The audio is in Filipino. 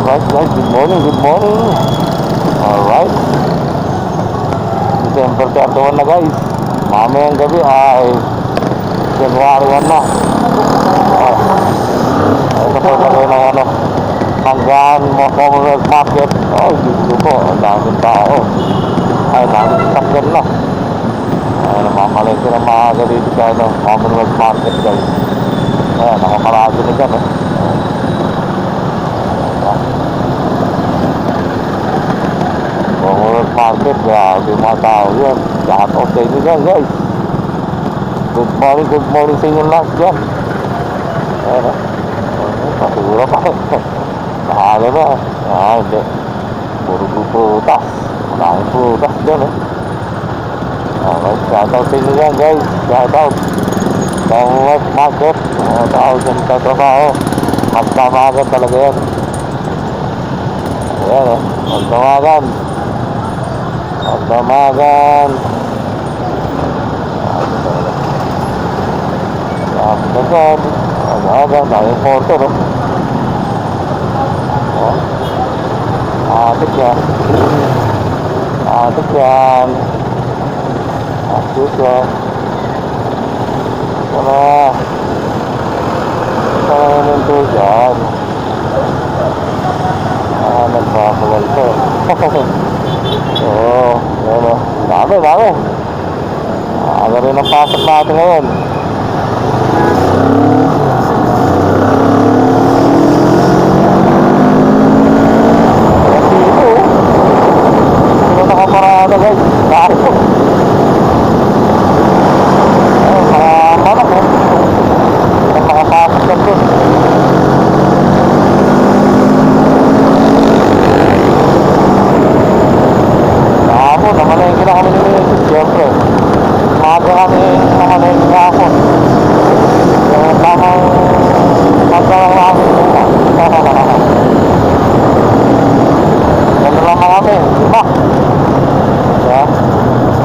Alright guys, good morning, good morning. Alright, December 31 na guys. Mamayang gabi ay January 1 na. Ito po gagawin ng ano, hanggang Commonwealth Market. Oh, dito po, ang daming tao. Ay, daming sasakyan na. Ay, namamalengke ng maaga dito sa ano, Commonwealth Market guys. Ayan, nakaparado na dyan eh. Commonwealth Market, grabe yung mga tao yun. Lahat of sa inyo dyan guys. Good morning sa inyo lahat dyan. Ayan eh. Pasura pa. Nahalo na eh. Ah, hindi. Puro prutas. Maraming prutas dyan eh. Alright, shoutout sa inyo dyan guys. Shoutout. Commonwealth Market. Mga tao dyan sa trabaho. Magdamagan talaga yan. Ayan eh. Magdamagan. Magdamagan. Magdamagan. Magdamagan. Daming porter oh. Atik yan. Atik yan. Atik yan. Wala. Wala naman ito dyan. Nagpapawal ito. Oo. Yan o. Dami. Ano rin ang pasok natin ngayon.